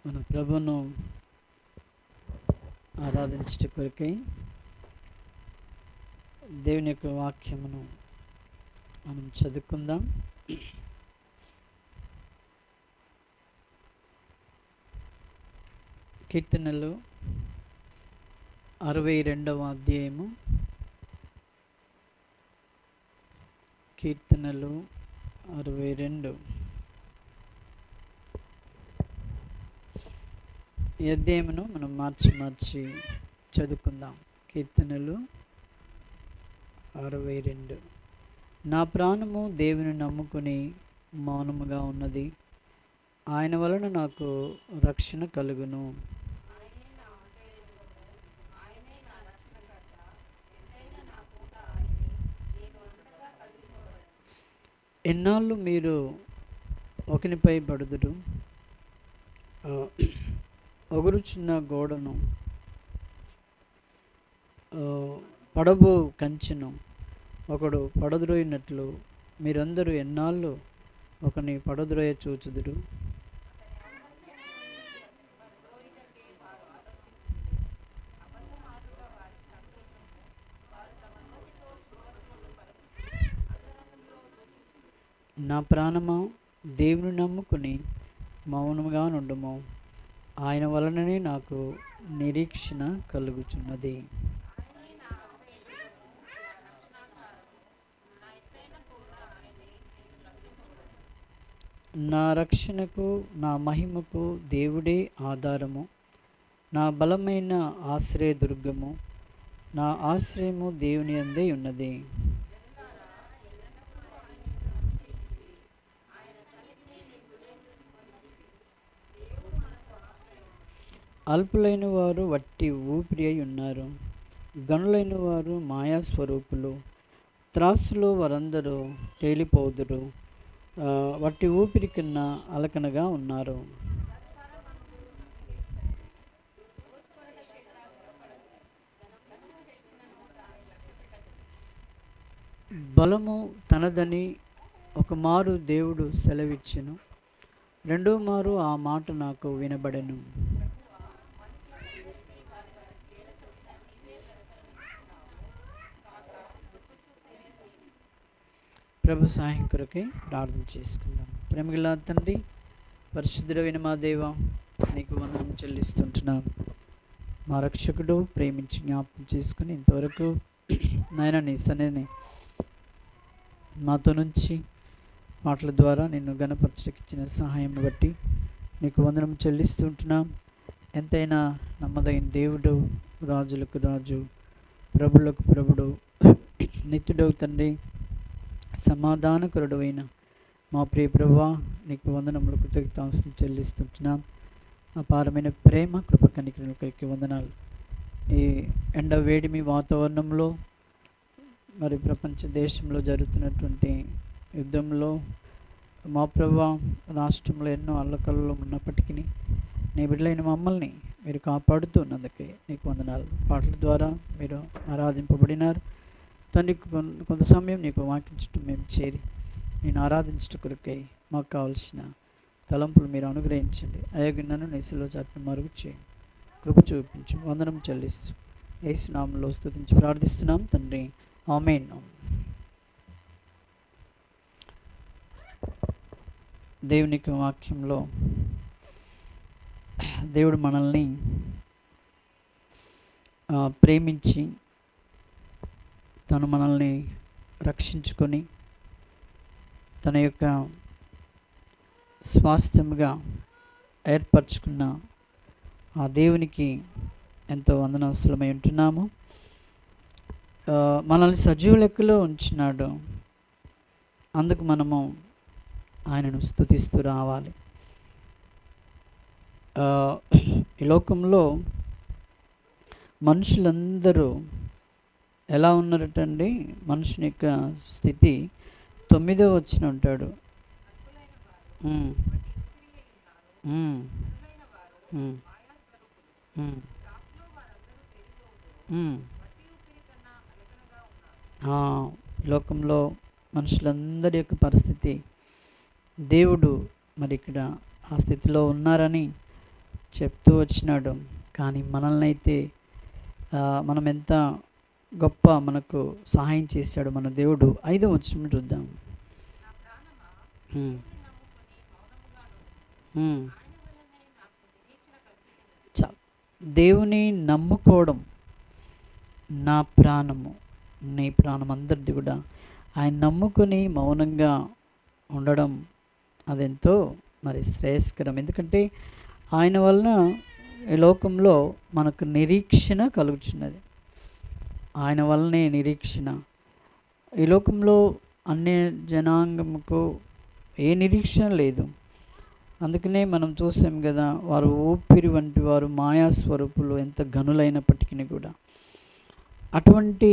మన ప్రభువును ఆరాధించట కొరకై దేవుని యొక్క వాక్యమును మనం చదువుకుందాం. కీర్తనలు 62వ అధ్యాయము. కీర్తనలు 62. ఈ అధ్యాయమును మనం మార్చి చదువుకుందాం. కీర్తనలు 62. నా ప్రాణము దేవుని నమ్ముకుని మౌనముగా ఉన్నది, ఆయన వలన నాకు రక్షణ కలుగును. ఎన్నాళ్ళు మీరు ఒకనిపై పడుదురు, ఒగురుచున్న గోడను పడబో కంచెను ఒకడు పడద్రోయినట్లు మీరందరూ ఎన్నాళ్ళు ఒకని పడద్రోయ చూచుదురు. నా ప్రాణమా, దేవుని నమ్ముకుని మౌనముగా నుండుము, ఆయన వలననే నాకు నిరీక్షణ కలుగుచున్నది. నా రక్షణకు, నా మహిమకు దేవుడే ఆధారము, నా బలమైన ఆశ్రయదుర్గము, నా ఆశ్రయము దేవుని యందే ఉన్నది. అల్పులైన వారు వట్టి ఊపిరి అయి ఉన్నారు, గనులైన వారు మాయాస్వరూపులు, త్రాసులో వారందరూ తేలిపోదురు, వట్టి ఊపిరి కన్నా అలకనగా ఉన్నారు. బలము తనదని ఒక మారు దేవుడు సెలవిచ్చెను, రెండో మారు ఆ మాట నాకు వినబడెను. ప్రభు సహాయం కొరకై ప్రార్థన చేసుకుందాం. ప్రేమగల తండ్రి, పరిశుద్ధుడైన మా దేవ, నీకు వందనం చెల్లిస్తుంటున్నాం. మా రక్షకుడు ప్రేమించి జ్ఞాపకం చేసుకుని ఇంతవరకు నాయన నీ సన్నిధిని మాతో నుంచి మాటల ద్వారా నిన్ను గణపరచడానికి ఇచ్చిన సహాయం బట్టి నీకు వందనం చెల్లిస్తుంటున్నాం. ఎంతైనా నమ్మదైన దేవుడు, రాజులకు రాజు, ప్రభులకు ప్రభుడు, నిత్యుడవు తండ్రి, సమాధానకరుడు అయిన మా ప్రియ ప్రభువా, నీకు వందనములు, కృతజ్ఞతాస్తుతులు చెల్లిస్తుంటున్నాం. అపారమైన ప్రేమ, కృప, కనికరాలకి వందనాలు. ఈ ఎండ వేడిమి వాతావరణంలో, మరి ప్రపంచ దేశంలో జరుగుతున్నటువంటి యుద్ధంలో మా ప్రభువా, రాష్ట్రంలో ఎన్నో అల్లకల్లో ఉన్నప్పటికీ నీ బిడ్డలైన మమ్మల్ని మీరు కాపాడుతున్నందుకే నీకు వందనాలు. పాటల ద్వారా మీరు ఆరాధింపబడినారు తండ్రి. కొంత సమయం నీకు వాక్యం చుట్టూ మేము చేరి నేను ఆరాధించట కొరకై మాకు కావలసిన తలంపులు మీరు అనుగ్రహించండి. అయోగ్యను నీసులో చాటిన మరుగు చేయండి, కృప చూపించు. వందనం చెల్లిస్తూ యేసు నామములో స్తుతించి ప్రార్థిస్తున్నాం తండ్రి, ఆమేన్. దేవునికి వాక్యంలో దేవుడు మనల్ని ప్రేమించి తను మనల్ని రక్షించుకొని తన యొక్క స్వాస్థ్యముగా ఏర్పరచుకున్న ఆ దేవునికి ఎంతో వందనవసరమై ఉంటున్నాము. మనల్ని సజీవ లెక్కలో ఉంచినాడు, అందుకు మనము ఆయనను స్తుతిస్తూ రావాలి. ఈ లోకంలో మనుషులందరూ ఎలా ఉన్నారటండి? మనుషుని యొక్క స్థితి 9వ వచనం ఉంటాడు. లోకంలో మనుషులందరి యొక్క పరిస్థితి దేవుడు మరి ఇక్కడ ఆ స్థితిలో ఉన్నారని చెప్తూ వచ్చినాడు. కానీ మనల్ని అయితే మనం ఎంత గొప్ప మనకు సహాయం చేశాడు మన దేవుడు. 5వ వచనం చూద్దాం. దేవుని నమ్ముకోవడం నా ప్రాణము, నీ ప్రాణం అందరిది కూడా ఆయన నమ్ముకొని మౌనంగా ఉండడం అదెంతో మరి శ్రేయస్కరం. ఎందుకంటే ఆయన వలన ఈ లోకంలో మనకు నిరీక్షణ కలుగుచున్నది. ఆయన వల్లనే నిరీక్షణ. ఈ లోకంలో అన్య జనాంగముకు ఏ నిరీక్షణ లేదు. అందుకనే మనం చూసాం కదా, వారు ఊపిరి వంటి వారు, మాయాస్వరూపులు, ఎంత గనులైనప్పటికీ కూడా అటువంటి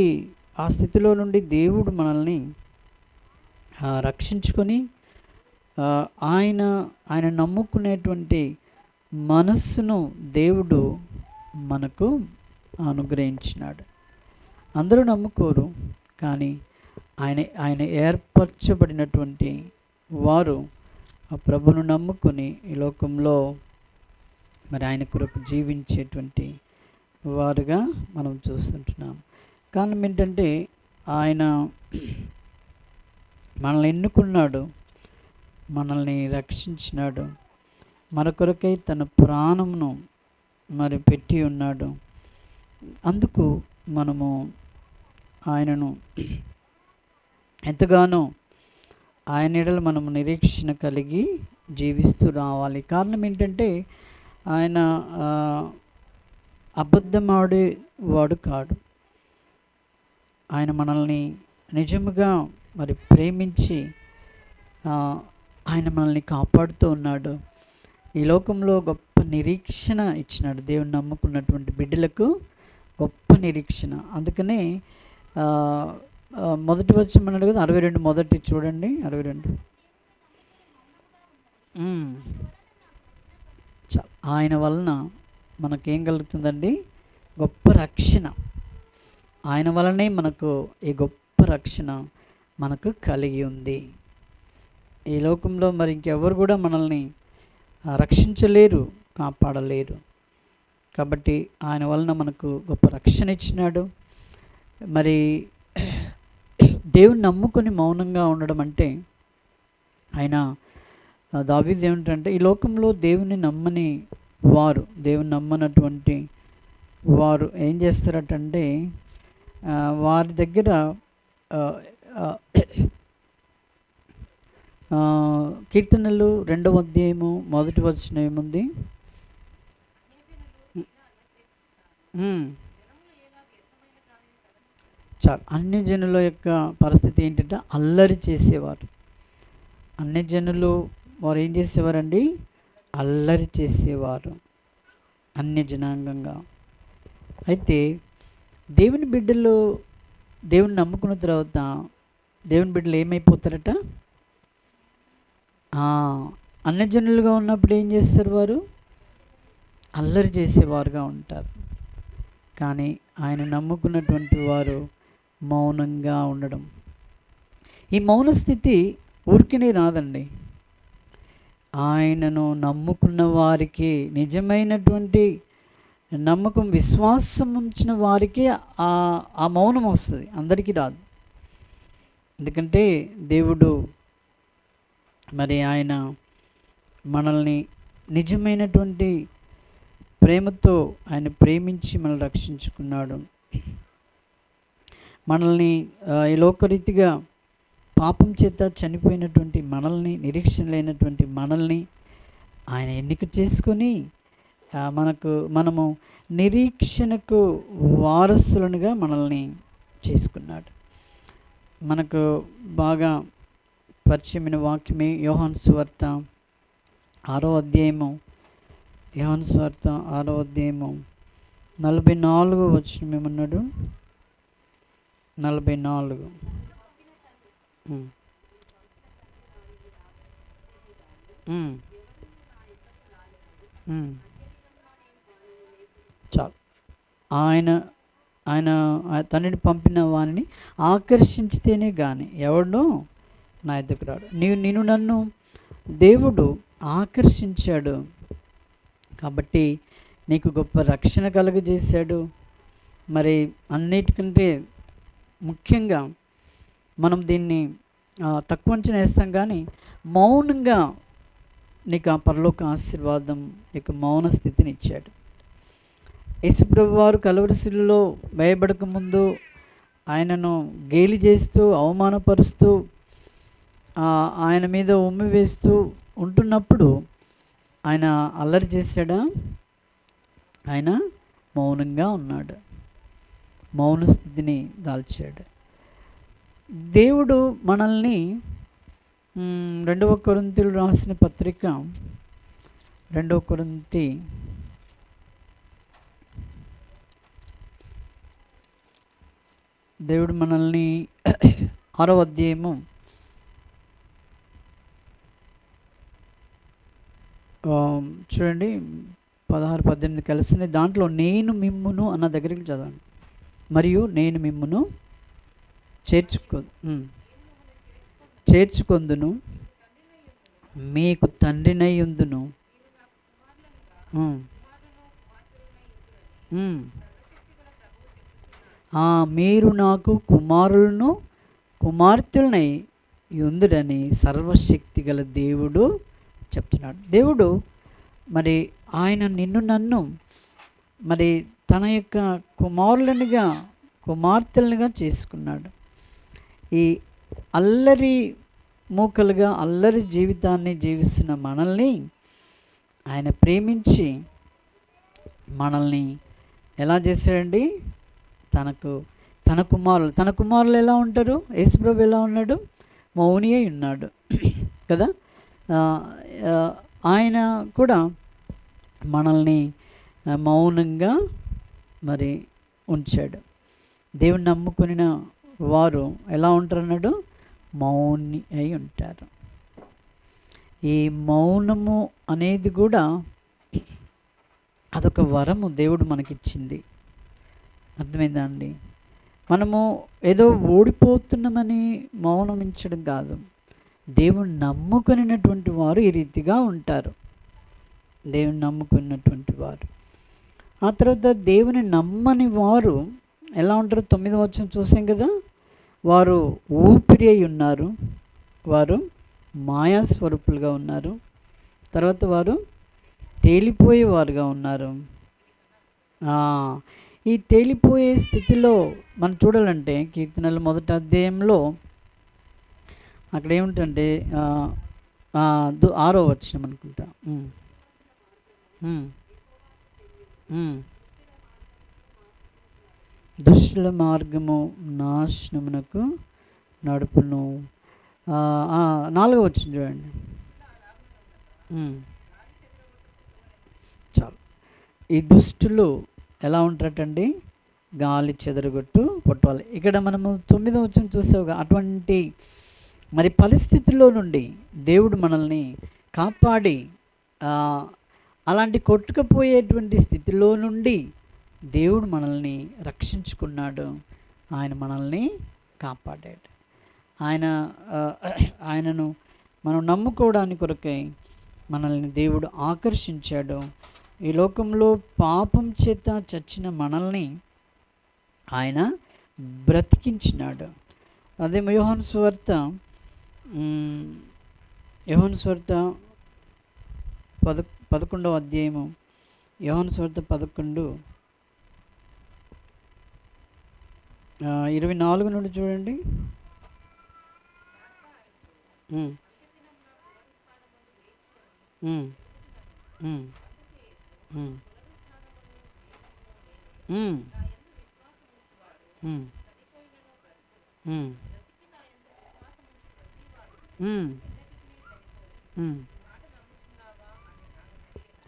ఆ స్థితిలో నుండి దేవుడు మనల్ని రక్షించుకొని ఆయన నమ్ముకునేటువంటి మనస్సును దేవుడు మనకు అనుగ్రహించినాడు. అందరూ నమ్ముకోరు, కానీ ఆయన ఏర్పరచబడినటువంటి వారు ఆ ప్రభును నమ్ముకొని ఈ లోకంలో మరి ఆయన కొరకు జీవించేటువంటి వారుగా మనం చూస్తుంటున్నాం. కారణం ఏంటంటే ఆయన మనల్ని ఎన్నుకున్నాడు, మనల్ని రక్షించినాడు, మన కొరకై తన ప్రాణమును మరి పెట్టి ఉన్నాడు. అందుకు మనము ఆయనను ఎంతగానో ఆయన ఎడల మనము నిరీక్షణ కలిగి జీవిస్తూ రావాలి. కారణం ఏంటంటే ఆయన అబద్ధమాడేవాడు కాడు. ఆయన మనల్ని నిజముగా మరి ప్రేమించి ఆయన మనల్ని కాపాడుతూ ఉన్నాడు. ఈ లోకంలో గొప్ప నిరీక్షణ ఇచ్చినాడు దేవుని నమ్ముకున్నటువంటి బిడ్డలకు, గొప్ప నిరీక్షణ. అందుకనే మొదటి వచనం అన్నాడు కదా, 62 మొదటి చూడండి, 62. ఆయన వలన మనకేం కలుగుతుందండి? గొప్ప రక్షణ. ఆయన వలనే మనకు ఈ గొప్ప రక్షణ మనకు కలిగి ఉంది. ఈ లోకంలో మరి ఇంకెవరు కూడా మనల్ని రక్షించలేరు, కాపాడలేరు. కాబట్టి ఆయన వలన మనకు గొప్ప రక్షణ ఇచ్చినాడు. మరి దేవుని నమ్ముకొని మౌనంగా ఉండడం అంటే, ఆయన దావీదు ఏమిటంటే, ఈ లోకంలో దేవుని నమ్మని వారు, దేవుని నమ్మనటువంటి వారు ఏం చేస్తారటంటే, వారి దగ్గర కీర్తనలు 2వ అధ్యాయము 1వ వచనం ఏముంది? చాలు. అన్ని జనుల యొక్క పరిస్థితి ఏంటంటే అల్లరి చేసేవారు. అన్ని జనులు వారు ఏం చేసేవారండి? అల్లరి చేసేవారు అన్య జనాంగంగా. అయితే దేవుని బిడ్డలు దేవుని నమ్ముకున్న తర్వాత దేవుని బిడ్డలు ఏమైపోతారట? అన్యజనులుగా ఉన్నప్పుడు ఏం చేస్తారు? వారు అల్లరి చేసేవారుగా ఉంటారు. కానీ ఆయన నమ్ముకున్నటువంటి వారు మౌనంగా ఉండడం. ఈ మౌన స్థితి ఊరికినే రాదండి. ఆయనను నమ్ముకున్న వారికి, నిజమైనటువంటి నమ్మకం, విశ్వాసం ఉంచిన వారికి ఆ మౌనం వస్తుంది, అందరికీ రాదు. ఎందుకంటే దేవుడు మరి ఆయన మనల్ని నిజమైనటువంటి ప్రేమతో ఆయన ప్రేమించి మనల్ని రక్షించుకున్నాడు. మనల్ని ఈ లోకరీతిగా పాపం చేత చనిపోయినటువంటి నిరీక్షణ లేనటువంటి మనల్ని ఆయన ఎన్నిక చేసుకొని మనము నిరీక్షణకు వారసులనుగా మనల్ని చేసుకున్నాడు. మనకు బాగా పరిచయమైన వాక్యమే యోహాను సువార్త 6వ అధ్యాయము. యోహాను సువార్త 6వ అధ్యాయము 44వ వచనం ఏమన్నాడు? 44. చాలు. ఆయన తండ్రిని పంపిన వారిని ఆకర్షించితేనే కానీ ఎవడు నా ఎద్దకు రాడు. నన్ను దేవుడు ఆకర్షించాడు కాబట్టి నీకు గొప్ప రక్షణ కలుగజేశాడు. మరి అన్నిటికంటే ముఖ్యంగా మనం దీన్ని తక్కువ అంచనా వేస్తాం, కానీ మౌనంగా నీకు ఆ పరలోక ఆశీర్వాదం, నీకు మౌన స్థితిని ఇచ్చాడు. యేసుప్రభు వారు కలువరి శిలువలో వేయబడక ముందు ఆయనను గేలి చేస్తూ, అవమానపరుస్తూ, ఆయన మీద ఉమ్మి వేస్తూ ఉంటున్నప్పుడు ఆయన అల్లరి చేశాడా? ఆయన మౌనంగా ఉన్నాడు, మౌన స్థితిని దాల్చాడు. దేవుడు మనల్ని 2 కొరింథీయులు రాసిన పత్రిక 2 కొరింథీ దేవుడు మనల్ని 6వ అధ్యాయము చూడండి 16-18 కలిసి, దాంట్లో నేను మిమ్మును అన్న దగ్గరికి చదవండి. మరియు నేను మిమ్మును చేర్చుకొందును, మీకు తండ్రినై ఉందును, మీరు నాకు కుమారులను కుమార్తెలనై ఉందుడని సర్వశక్తి గల దేవుడు చెప్తున్నాడు. దేవుడు మరి ఆయన నిన్ను నన్ను మరి తన యొక్క కుమారులనిగా కుమార్తెలుగా చేసుకున్నాడు. ఈ అల్లరి మూకలుగా అల్లరి జీవితాన్ని జీవిస్తున్న మనల్ని ఆయన ప్రేమించి మనల్ని ఎలా చేశాడండి? తన కుమారులు ఎలా ఉంటారు? యేసుప్రభు ఎలా ఉన్నాడు? మౌని అయి ఉన్నాడు కదా. ఆయన కూడా మనల్ని మౌనంగా మరి ఉంచాడు. దేవుని నమ్ముకున్న వారు ఎలా ఉంటారు అన్నాడు? మౌని అయి ఉంటారు. ఈ మౌనము అనేది కూడా అదొక వరము దేవుడు మనకిచ్చింది. అర్థమైందా అండి? మనము ఏదో ఓడిపోతున్నామని మౌనమించడం కాదు. దేవుని నమ్ముకున్నటువంటి వారు ఈ రీతిగా ఉంటారు. దేవుని నమ్ముకున్నటువంటి వారు. ఆ తర్వాత దేవుని నమ్మని వారు ఎలా ఉంటారు? 9వ వచనం చూసాం కదా. వారు ఊపిరి అయి ఉన్నారు, వారు మాయాస్వరూపులుగా ఉన్నారు, తర్వాత వారు తేలిపోయేవారుగా ఉన్నారు. ఈ తేలిపోయే స్థితిలో మనం చూడాలంటే కీర్తనలు 1వ అధ్యాయంలో అక్కడ ఏమిటంటే 6వ వచనం అనుకుంటా. దుష్టుల మార్గము నాశనమునకు నడుపును. 4వ వచనం చూడండి. చాలు. ఈ దుష్టులు ఎలా ఉంటారటండి? గాలి చెదరగొట్టు కొట్టవాలి. ఇక్కడ మనము 9వ వచనం చూసావుగా. అటువంటి మరి పరిస్థితుల్లో నుండి దేవుడు మనల్ని కాపాడి అలాంటి కొట్టుకుపోయేటువంటి స్థితిలో నుండి దేవుడు మనల్ని రక్షించుకున్నాడు. ఆయన మనల్ని కాపాడాడు. ఆయనను మనం నమ్ముకోవడానికి కొరకై మనల్ని దేవుడు ఆకర్షించాడు. ఈ లోకంలో పాపం చేత చచ్చిన మనల్ని ఆయన బ్రతికించినాడు. అదే యోహాను సువార్త 11వ అధ్యాయము, యోహాను సువార్త 11:24 నుండి చూడండి.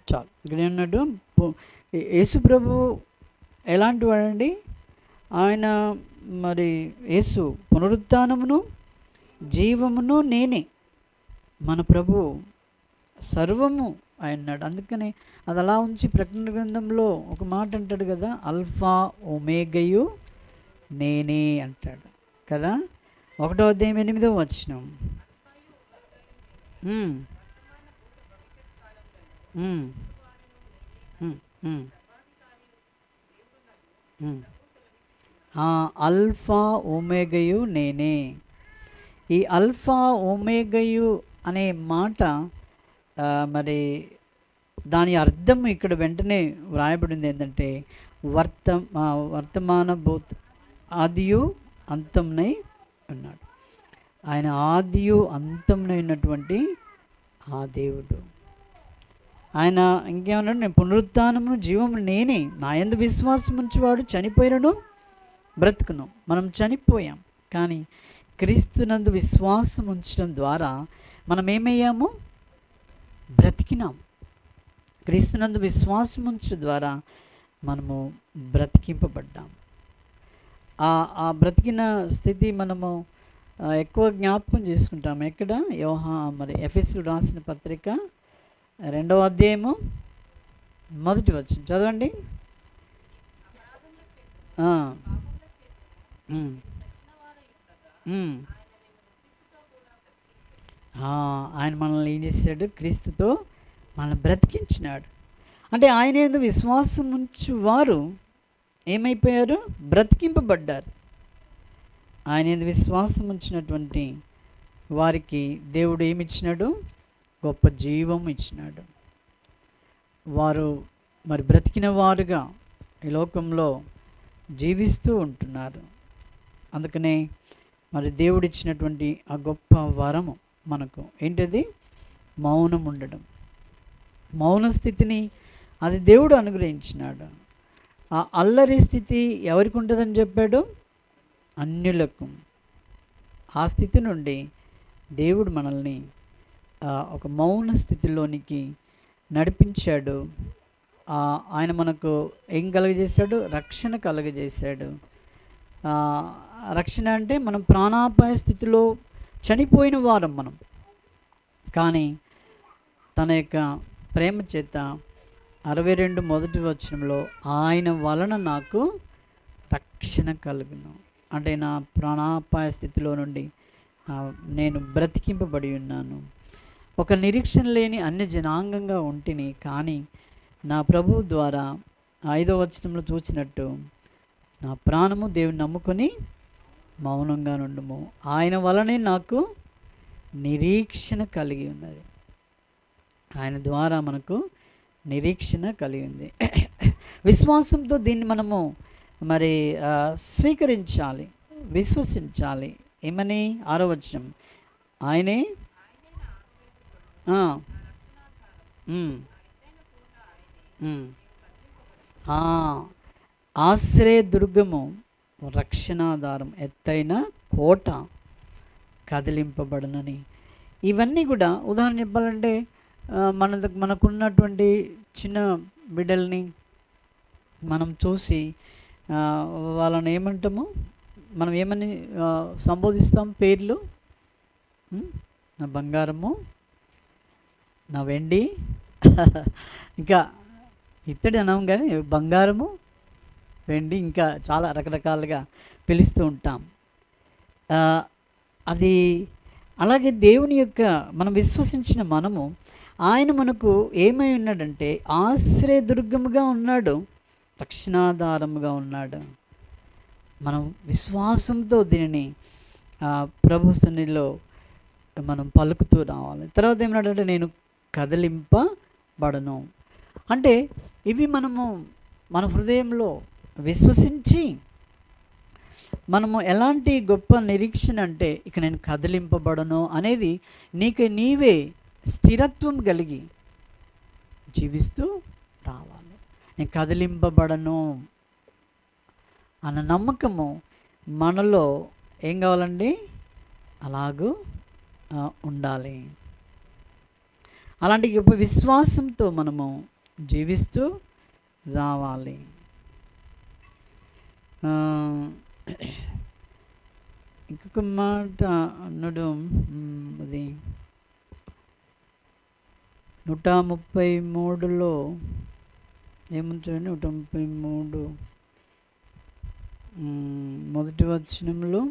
చాలు. ఇక్కడ ఏమన్నాడు? యేసు ప్రభు ఎలాంటి వాడండి? ఆయన మరి యేసు పునరుత్థానమును జీవమును నేనే. మన ప్రభు సర్వము ఆయన్నాడు. అందుకని అది అలా ఉంచి ప్రకటన గ్రంథంలో ఒక మాట అంటాడు కదా, అల్ఫా ఒమేగయు నేనే అంటాడు కదా. 1వ అధ్యాయం 8వ వచనం. ఉమ్, ఉమ్, ఉమ్. అల్ఫా ఒమేగయు నేనే. ఈ అల్ఫా ఒమేగయు అనే మాట ఆ, మరి దాని అర్థం ఇక్కడ వెంటనే వ్రాయబడింది ఏంటంటే వర్త వర్తమాన భూత ఆదియు అంతంనై ఉన్నాడు. ఆయన ఆదియు అంతంనై ఉన్నటువంటి ఆ దేవుడు. ఆయన ఇంకేమన్నాడు, నేను పునరుత్థానము జీవము నేనే, నా యందు విశ్వాసం ఉంచువాడు చనిపోయినను బ్రతుకును. మనం చనిపోయాం, కానీ క్రీస్తునందు విశ్వాసం ఉంచడం ద్వారా మనం ఏమయ్యాము? బ్రతికినాం. క్రీస్తునందు విశ్వాసం ఉంచడం ద్వారా మనము బ్రతికింపబడ్డాం. ఆ బ్రతికిన స్థితి మనము ఎక్కువ జ్ఞాపకం చేసుకుంటాం. ఎక్కడ? మరి ఎఫెసీయులకు రాసిన పత్రిక 2వ అధ్యాయము 1వ వచనం చదవండి. ఆయన మనల్ని ఏం చేశాడు? క్రీస్తుతో మనల్ని బ్రతికించినాడు. అంటే ఆయన యందు విశ్వాసం ఉంచు వారు ఏమైపోయారు? బ్రతికింపబడ్డారు. ఆయన యందు విశ్వాసం ఉంచినటువంటి వారికి దేవుడు ఏమిచ్చినాడు? గొప్ప జీవం ఇచ్చినాడు. వారు మరి బ్రతికిన వారుగా ఈ లోకంలో జీవిస్తూ ఉంటున్నారు. అందుకనే మరి దేవుడిచ్చినటువంటి ఆ గొప్ప వరము మనకు ఏంటది? మౌనం ఉండడం. మౌన స్థితిని అది దేవుడు అనుగ్రహించినాడు. ఆ అల్లరి స్థితి ఎవరికి ఉంటుందని చెప్పాడు? అన్యులకు. ఆ స్థితి నుండి దేవుడు మనల్ని ఒక మౌన స్థితిలోనికి నడిపించాడు. ఆయన మనకు ఏం కలుగజేశాడు? రక్షణ కలుగజేశాడు. రక్షణ అంటే మనం ప్రాణాపాయ స్థితిలో చనిపోయిన వారం మనం, కానీ తన యొక్క ప్రేమ చేత 62 మొదటి వచనంలో ఆయన వలన నాకు రక్షణ కలుగును అంటే నా ప్రాణాపాయ స్థితిలో నుండి నేను బ్రతికింపబడి ఉన్నాను. ఒక నిరీక్షణ లేని అన్య జనాంగంగా ఉంటిని, కానీ నా ప్రభువు ద్వారా 5వ వచనంలో చూసినట్టు నా ప్రాణము దేవుని నమ్ముకొని మౌనంగా నుండుము, ఆయన వలనే నాకు నిరీక్షణ కలిగి ఉన్నది. ఆయన ద్వారా మనకు నిరీక్షణ కలిగింది. విశ్వాసంతో దీన్ని మనము మరి స్వీకరించాలి, విశ్వసించాలి. ఏమని? 6వ వచనం, ఆయనే ఆశ్రయదుర్గము, రక్షణాధారం, ఎత్తైన కోట, కదిలింపబడనని. ఇవన్నీ కూడా ఉదాహరణ చెప్పాలంటే మనకున్నటువంటి చిన్న బిడ్డల్ని మనం చూసి వాళ్ళని ఏమంటాము? మనం ఏమని సంబోధిస్తాం? పేర్లు. నా బంగారము, నా వెండి, ఇంకా ఇత్తడి అన్నాం, కానీ బంగారము, వెండి, ఇంకా చాలా రకరకాలుగా పిలుస్తూ ఉంటాం. అది అలాగే దేవుని యొక్క మనం విశ్వసించిన మనము, ఆయన మనకు ఏమై ఉన్నాడంటే ఆశ్రయదుర్గముగా ఉన్నాడు, రక్షణాధారముగా ఉన్నాడు. మనం విశ్వాసంతో దీనిని ప్రభు సన్నిధిలో మనం పలుకుతూ రావాలి. తర్వాత ఏమన్నాడంటే నేను కదిలింపబడను. అంటే ఇవి మనము మన హృదయంలో విశ్వసించి మనము ఎలాంటి గొప్ప నిరీక్షణ అంటే ఇక నేను కదిలింపబడను అనేది నీవే స్థిరత్వం కలిగి జీవిస్తూ రావాలి. నేను కదిలింపబడను అన్న నమ్మకము మనలో ఏం కావాలండి? అలాగూ ఉండాలి. అలాంటి గొప్ప విశ్వాసంతో మనము జీవిస్తూ రావాలి. ఇంకొక మాట అన్నాడు, అది 133లో ఏముంటుందండి? 133 మొదటి వచనంలో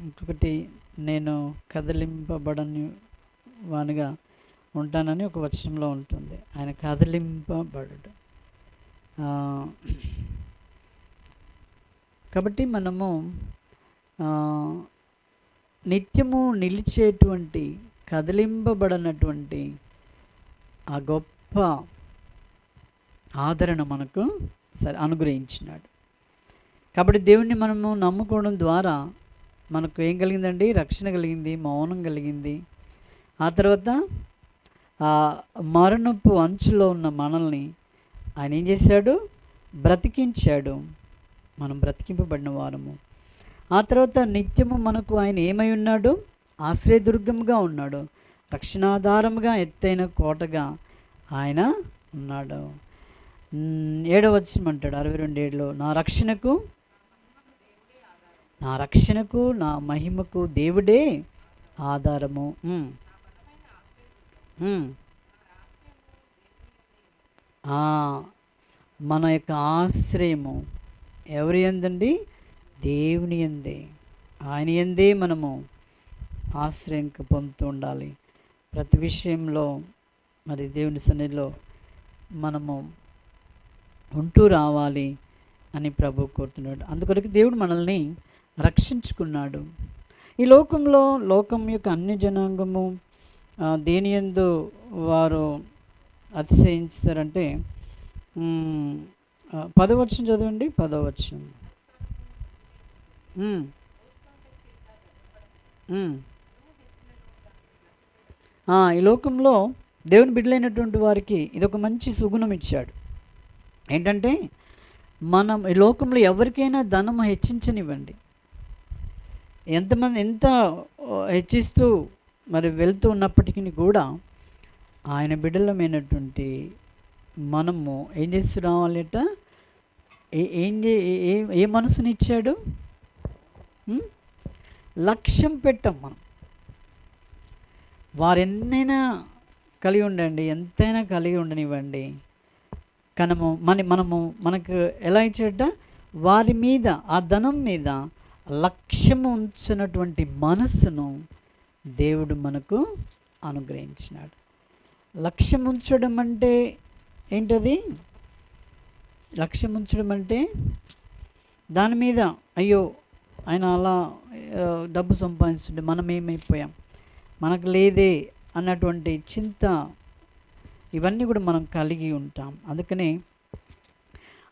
ఇంకొకటి, నేను కదిలింపబడను వానిగా ఉంటానని ఒక వచనంలో ఉంటుంది. ఆయన కదిలింపబడడు. కాబట్టి మనము నిత్యము నిలిచేటువంటి కదిలింపబడినటువంటి ఆ గొప్ప ఆదరణ మనకు అనుగ్రహించినాడు. కాబట్టి దేవుణ్ణి మనము నమ్ముకోవడం ద్వారా మనకు ఏం కలిగిందండి? రక్షణ కలిగింది, మౌనం కలిగింది. ఆ తర్వాత ఆ మరణపు అంచులో ఉన్న మనల్ని ఆయన ఏం చేశాడు? బ్రతికించాడు. మనం బ్రతికింపబడిన వారము. ఆ తర్వాత నిత్యము మనకు ఆయన ఏమై ఉన్నాడు? ఆశ్రయదుర్గముగా ఉన్నాడు, రక్షణాధారముగా, ఎత్తైన కోటగా ఆయన ఉన్నాడు. 7వ వచనం అంటాడు 62:7లో, నా రక్షణకు నా మహిమకు దేవుడే ఆధారము. మన యొక్క ఆశ్రయము ఎవరి యందండి? దేవుని యందే. ఆయన యందే మనము ఆశ్రయం పొందుతూ ఉండాలి. ప్రతి విషయంలో మరి దేవుని సన్నిధిలో మనము ఉంటూ రావాలి అని ప్రభు కోరుతున్నాడు. అందుకొరకు దేవుడు మనల్ని రక్షించుకున్నాడు. ఈ లోకం యొక్క అన్య జనాంగము దేని యందు వారు అతిశయించారంటే 10వ వచనం చదవండి. 10వ వచనం. ఈ లోకంలో దేవుని బిడ్డలైనటువంటి వారికి ఇదొక మంచి సుగుణం ఇచ్చాడు. ఏంటంటే మనం ఈ లోకంలో ఎవరికైనా ధనం హెచ్చించనివ్వండి, ఎంత హెచ్చిస్తూ మరి వెళ్తూ ఉన్నప్పటికీ కూడా ఆయన బిడ్డలమైనటువంటి మనము ఏం చేస్తూ రావాలట? ఏ మనసునిచ్చాడు? లక్ష్యం పెట్టాం మనం. వారు ఎన్నైనా కలిగి ఉండండి, ఎంతైనా కలిగి ఉండనివ్వండి, మనకు ఎలా ఇచ్చాడట? వారి మీద, ఆ ధనం మీద లక్ష్యము ఉంచినటువంటి మనస్సును దేవుడు మనకు అనుగ్రహించినాడు. లక్ష్యం ఉంచడం అంటే ఏంటది? లక్ష్యం ఉంచడం అంటే దాని మీద అయ్యో ఆయన అలా డబ్బు సంపాదిస్తుంటే మనం ఏమైపోయాం, మనకు లేదే అన్నటువంటి చింత, ఇవన్నీ కూడా మనం కలిగి ఉంటాం. అందుకనే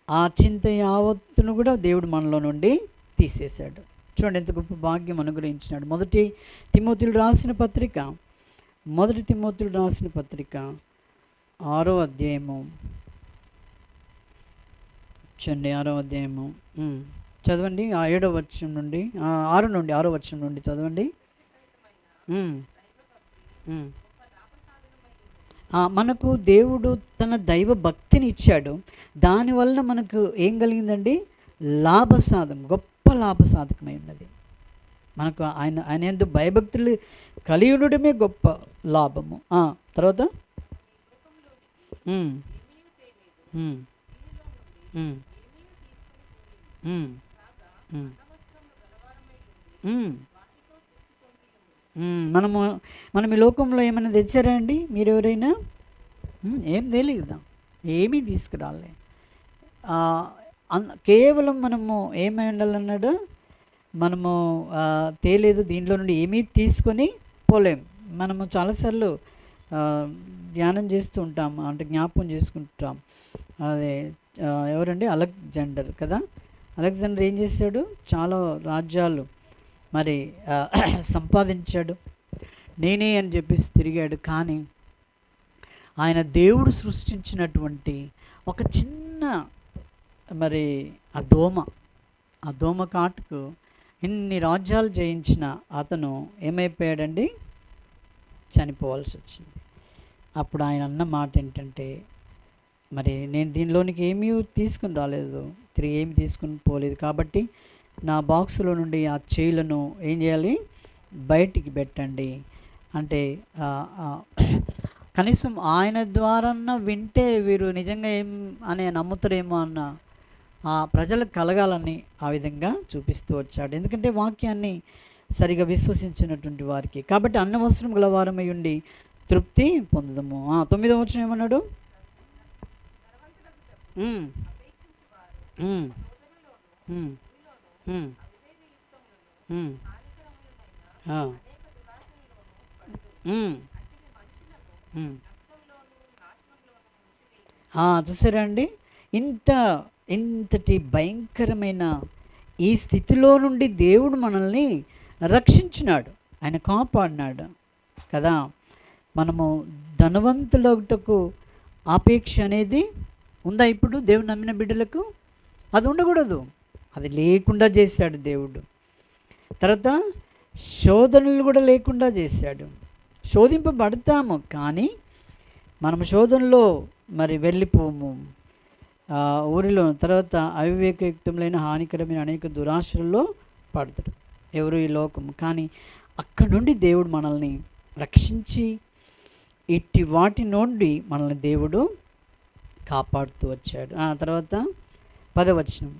ఆ చింత యావత్తును కూడా దేవుడు మనలో నుండి తీసేశాడు. చూడండి ఎంత గొప్ప భాగ్యం అనుగ్రహించినాడు. 1 తిమోతిలు రాసిన పత్రిక 6వ అధ్యాయము చూడండి. 6వ అధ్యాయము చదవండి. 7వ వచనం నుండి 6వ వచనం నుండి చదవండి. మనకు దేవుడు తన దైవ భక్తిని ఇచ్చాడు. దానివల్ల మనకు ఏం కలిగిందండి? గొప్ప లాభసాధకమై ఉన్నది. మనకు ఆయన యందు భయభక్తులు కలిగి ఉండడమే గొప్ప లాభము. తర్వాత మనం ఈ లోకంలో ఏమైనా తెచ్చారా అండి? మీరు ఎవరైనా? ఏం తెలియదా? ఏమీ తీసుకురాలే. కేవలం మనము ఏమై ఉండాలన్నాడు? మనము తేలేదు, దీంట్లో నుండి ఏమీ తీసుకొని పోలేం. మనము చాలాసార్లు ధ్యానం చేస్తూ ఉంటాం, అంటే జ్ఞాపకం చేసుకుంటాం. అదే ఎవరండి? అలెగ్జాండర్ కదా. అలెగ్జాండర్ ఏం చేశాడు? చాలా రాజ్యాలు మరి సంపాదించాడు, నేనే అని చెప్పేసి తిరిగాడు. కానీ ఆయన దేవుడు సృష్టించినటువంటి ఒక చిన్న మరి ఆ దోమ కాటుకు ఇన్ని రాజ్యాలు జయించిన అతను ఏమైపోయాడండి? చనిపోవాల్సి వచ్చింది. అప్పుడు ఆయన అన్న మాట ఏంటంటే, మరి నేను దీనిలోనికి ఏమీ తీసుకుని రాలేదు, తిరిగి ఏమి తీసుకుని పోలేదు, కాబట్టి నా బాక్సులో నుండి ఆ చేయులను ఏం చేయాలి? బయటికి పెట్టండి. అంటే కనీసం ఆయన ద్వారా వింటే వీరు నిజంగా ఏం అని నమ్ముతారేమో అన్న ఆ ప్రజలకు కలగాలని ఆ విధంగా చూపిస్తూ వచ్చాడు. ఎందుకంటే వాక్యాన్ని సరిగా విశ్వసించినటువంటి వారికి. కాబట్టి అన్నవసరం గల వారమై ఉండి తృప్తి పొందదము. 9వ వచనం ఏమన్నాడు? ఉమ్, ఉమ్, ఉమ్, ఉమ్, ఉమ్, ఆ, ఉమ్, ఉమ్. చూసారా అండి, ఇంతటి భయంకరమైన ఈ స్థితిలో నుండి దేవుడు మనల్ని రక్షించినాడు, ఆయన కాపాడినాడు కదా. మనము ధనవంతులగుటకు ఆపేక్ష అనేది ఉందా ఇప్పుడు దేవుడు నమ్మిన బిడ్డలకు? అది ఉండకూడదు, అది లేకుండా చేశాడు దేవుడు. తర్వాత శోధనలు కూడా లేకుండా చేశాడు. శోధింపబడతాము కానీ మనము శోధనలో మరి వెళ్ళిపోము. ఊరిలో తర్వాత అవివేకయుక్తములైన హానికరమైన అనేక దురాశల్లో పడతాడు ఎవరు ఈ లోకము. కానీ అక్కడి నుండి దేవుడు మనల్ని రక్షించి ఇట్టి వాటి నుండి మనల్ని దేవుడు కాపాడుతూ వచ్చాడు. తర్వాత 10వ వచనం.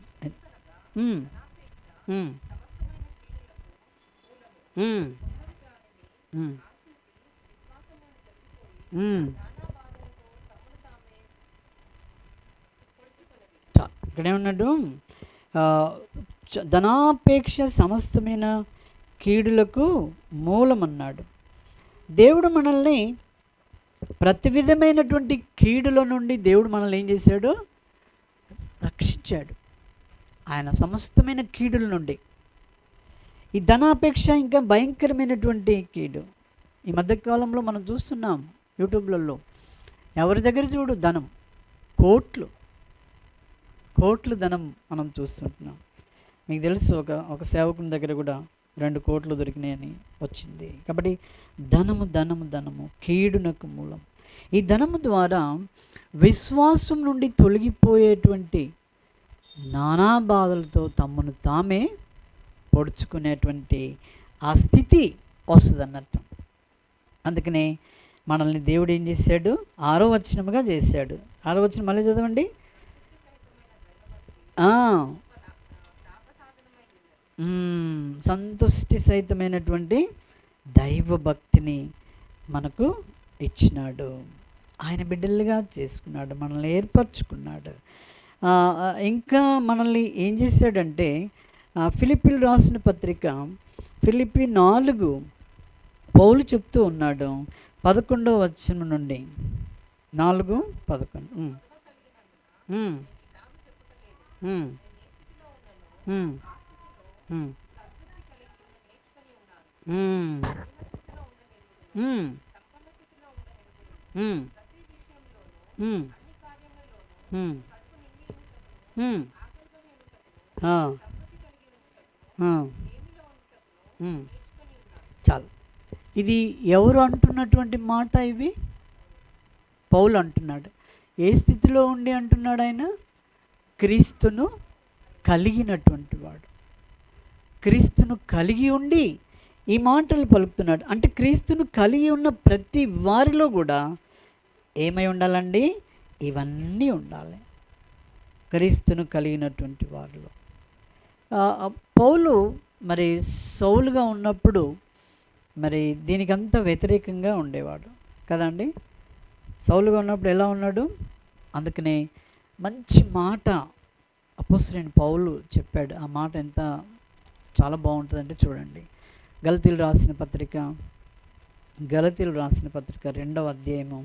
ఇక్కడే ఉన్నాడు, ధనాపేక్ష సమస్తమైన కీడులకు మూలమన్నాడు. దేవుడు మనల్ని ప్రతి విధమైనటువంటి కీడుల నుండి దేవుడు మనల్ని ఏం చేశాడు? రక్షించాడు ఆయన సమస్తమైన కీడుల నుండి. ఈ ధనాపేక్ష ఇంకా భయంకరమైనటువంటి కీడు. ఈ మధ్యకాలంలో మనం చూస్తున్నాం యూట్యూబ్లలో, ఎవరి దగ్గర చూడు ధనం, కోట్లు ధనం మనం చూస్తుంటున్నాం. మీకు తెలుసు, ఒక సేవకుని దగ్గర కూడా 2 కోట్లు దొరికినాయని వచ్చింది. కాబట్టి ధనము కీడునకు మూలం. ఈ ధనము ద్వారా విశ్వాసం నుండి తొలగిపోయేటువంటి నానా బాధలతో తమను తామే పొడుచుకునేటువంటి ఆ స్థితి వస్తుంది అన్నట్టు. అందుకనే మనల్ని దేవుడు ఏం చేశాడు? 6వ వచనముగా చేశాడు. 6వ వచనం మళ్ళీ చదవండి. సంతుష్టి సహితమైనటువంటి దైవ భక్తిని మనకు ఇచ్చినాడు, ఆయన బిడ్డలుగా చేసుకున్నాడు, మనల్ని ఏర్పరచుకున్నాడు. ఇంకా మనల్ని ఏం చేశాడంటే, ఫిలిప్పీలు రాసిన పత్రిక ఫిలిప్పీ 4 పౌలు చెప్తూ ఉన్నాడు 11వ వచనం నుండి. 4:11. చాలు. ఇది ఎవరు అంటున్నటువంటి మాట? ఇవి పౌలు అంటున్నాడు. ఏ స్థితిలో ఉండి అంటున్నాడు ఆయన? క్రీస్తును కలిగినటువంటి వాడు, క్రీస్తును కలిగి ఉండి ఈ మాటలు పలుకుతున్నాడు. అంటే క్రీస్తును కలిగి ఉన్న ప్రతి వారిలో కూడా ఏమై ఉండాలండి? ఇవన్నీ ఉండాలి. క్రీస్తును కలిగినటువంటి వారిలో పౌలు మరి సౌలుగా ఉన్నప్పుడు మరి దీనికంతా వ్యతిరేకంగా ఉండేవాడు కదండి. సౌలుగా ఉన్నప్పుడు ఎలా ఉన్నాడు? అందుకనే మంచి మాట అపోస్తలుడైన పౌలు చెప్పాడు. ఆ మాట ఎంత చాలా బాగుంటుందంటే చూడండి. గలతీలు రాసిన పత్రిక 2వ అధ్యాయము,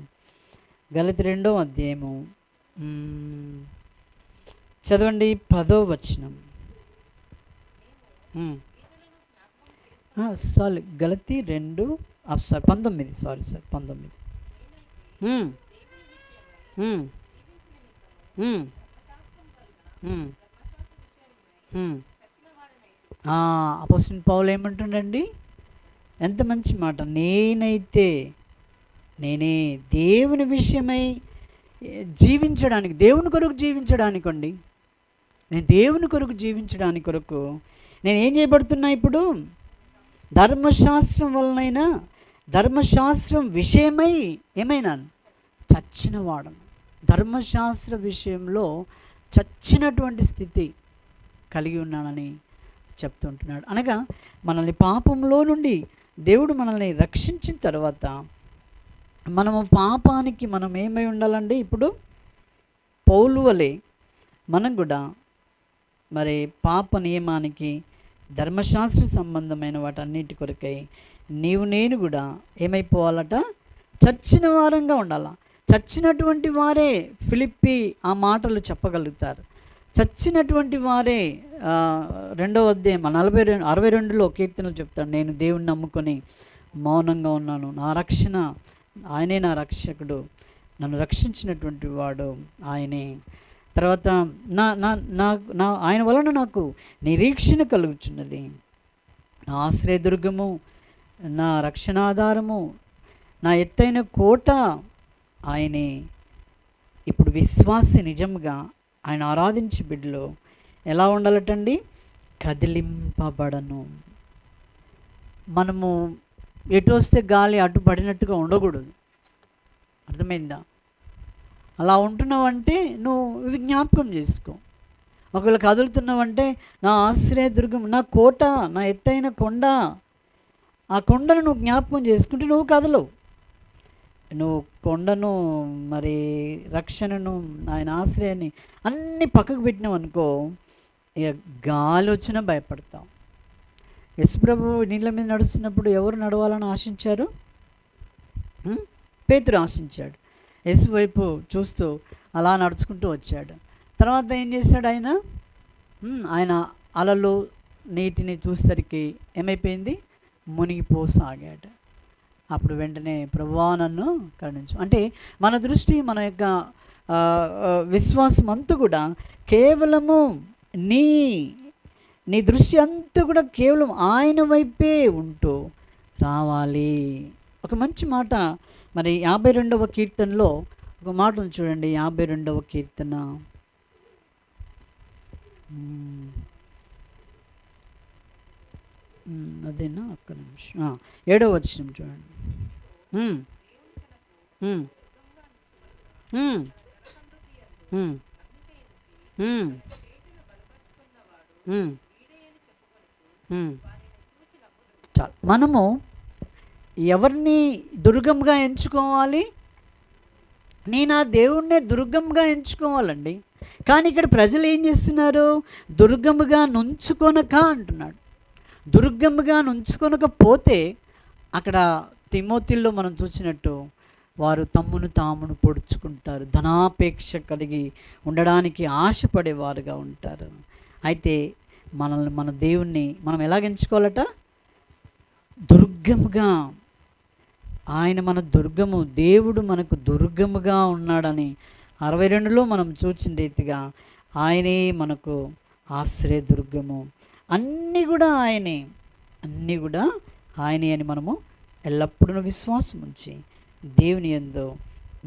గలతీ 2వ అధ్యాయము చదవండి 10వ వచనం. గలతీ 2 19 19. అపోస్తలుడైన పౌలు ఏమంటుండండి? ఎంత మంచి మాట! నేనే దేవుని విషయమై జీవించడానికి, దేవుని కొరకు జీవించడానికి అండి, నేను దేవుని కొరకు జీవించడానికి కొరకు నేను ఏం చేయబడుతున్నా ఇప్పుడు? ధర్మశాస్త్రం వలనైనా, ధర్మశాస్త్రం విషయమై ఏమైనా చచ్చిన వాడను. ధర్మశాస్త్ర విషయంలో చచ్చినటువంటి స్థితి కలిగి ఉన్నానని చెప్తుంటున్నాడు. అనగా మనల్ని పాపంలో నుండి దేవుడు మనల్ని రక్షించిన తర్వాత మనము పాపానికి మనం ఏమై ఉండాలండి? ఇప్పుడు పౌలు వలె మనం కూడా మరి పాప నియమానికి, ధర్మశాస్త్ర సంబంధమైన వాటన్నిటి కొరకై నేను కూడా ఏమైపోవాలట? చచ్చిన వారంగా ఉండాల. చచ్చినటువంటి వారే ఫిలిప్పి ఆ మాటలు చెప్పగలుగుతారు. చచ్చినటువంటి వారే 2వ అధ్యాయం 62 కీర్తనలు చెప్తాడు. నేను దేవుణ్ణి నమ్ముకొని మౌనంగా ఉన్నాను, నా రక్షణ ఆయనే, నా రక్షకుడు, నన్ను రక్షించినటువంటి వాడు ఆయనే. తర్వాత నా నా నా నా ఆయన వలన నాకు నిరీక్షణ కలుగుచున్నది, నా ఆశ్రయదుర్గము, నా రక్షణాధారము, నా ఎత్తైన కోట ఆయనే. ఇప్పుడు విశ్వాసి నిజంగా ఆయన ఆరాధించి బిడ్డలో ఎలా ఉండాలటండి? కదిలింపబడను. మనము ఎటు వస్తే గాలి అటు పడినట్టుగా ఉండకూడదు. అర్థమైందా? అలా ఉంటున్నావంటే నువ్వు ఇవి జ్ఞాపకం చేసుకో. ఒకవేళ కదులుతున్నావంటే నా ఆశ్రయదుర్గం, నా కోట, నా ఎత్తైన కొండ, ఆ కొండను నువ్వు జ్ఞాపకం చేసుకుంటే నువ్వు కదలవు. నువ్వు కొండను, మరి రక్షణను, ఆయన ఆశ్రయాన్ని అన్నీ పక్కకు పెట్టినావు అనుకో, ఇక గాలి వచ్చినా భయపడతావు. యేసుప్రభు నీళ్ళ మీద నడుస్తున్నప్పుడు ఎవరు నడవాలని ఆశించారు? పేతురు ఆశించాడు. యేసు వైపు చూస్తూ అలా నడుచుకుంటూ వచ్చాడు. తర్వాత ఏం చేశాడు ఆయన? ఆయన అలలు నీటిని చూసేసరికి ఏమైపోయింది? మునిగిపోసాగాడు. అప్పుడు వెంటనే ప్రభువా నన్ను కరుణించు అంటే మన దృష్టి, మన యొక్క విశ్వాసం అంతా కూడా కేవలము నీ దృష్టి అంతా కూడా కేవలం ఆయన వైపే ఉంటూ రావాలి. ఒక మంచి మాట మరి 52వ కీర్తనలో ఒక మాట ఉంది చూడండి. 52వ కీర్తన అదేనా? ఒక్క నిమిషం. 7వ వచనం చూడండి. మనము ఎవరిని దుర్గంగా ఎంచుకోవాలి? నేను ఆ దేవుణ్ణే దుర్గంగా ఎంచుకోవాలండి. కానీ ఇక్కడ ప్రజలు ఏం చేస్తున్నారు? దుర్గముగా నుంచుకొనక అంటున్నాడు. దుర్గముగా నుంచుకొనకపోతే అక్కడ తిమోతిలో మనం చూసినట్టు వారు తమ్మును తామును పొడుచుకుంటారు, ధనాపేక్ష కలిగి ఉండడానికి ఆశపడేవారుగా ఉంటారు. అయితే మనల్ని, మన దేవుణ్ణి మనం ఎలాగ ఎంచుకోవాలట? దుర్గముగా. ఆయన మన దుర్గము, దేవుడు మనకు దుర్గముగా ఉన్నాడని 62లో మనం చూసిన రీతిగా ఆయనే మనకు ఆశ్రయ దుర్గము. అన్నీ కూడా ఆయనే, అన్నీ కూడా ఆయనే అని మనము ఎల్లప్పుడూ విశ్వాసం ఉంచి దేవుని యందు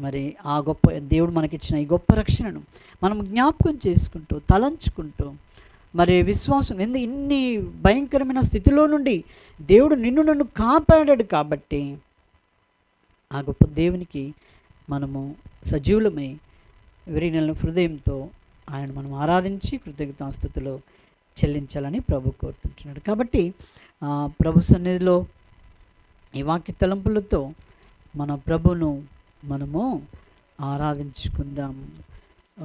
మరి ఆ గొప్ప దేవుడు మనకిచ్చిన ఈ గొప్ప రక్షణను మనం జ్ఞాపకం చేసుకుంటూ తలంచుకుంటూ మరి విశ్వాసం ఇన్ని భయంకరమైన స్థితిలో నుండి దేవుడు నిన్ను నన్ను కాపాడాడు కాబట్టి ఆ గొప్ప దేవునికి మనము సజీవులమై విరిగిన హృదయంతో ఆయన మనం ఆరాధించి కృతజ్ఞతాస్తుతులు చెల్లించాలని ప్రభు కోరుతుంటున్నాడు. కాబట్టి ప్రభు సన్నిధిలో ఈ వాక్య తలంపులతో మన ప్రభును మనము ఆరాధించుకుందాం.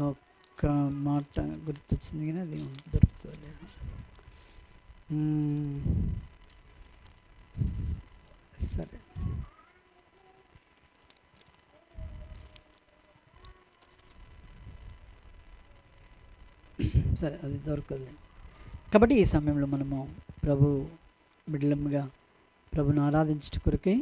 ఒక మాట గుర్తొచ్చింది కానీ అది దొరుకుతలేదు. సరే, సరే అది దొరకలేదు. కాబట్టి ఈ సమయంలో మనము ప్రభు బిడ్డలముగా ప్రభును ఆరాధించుట కొరకై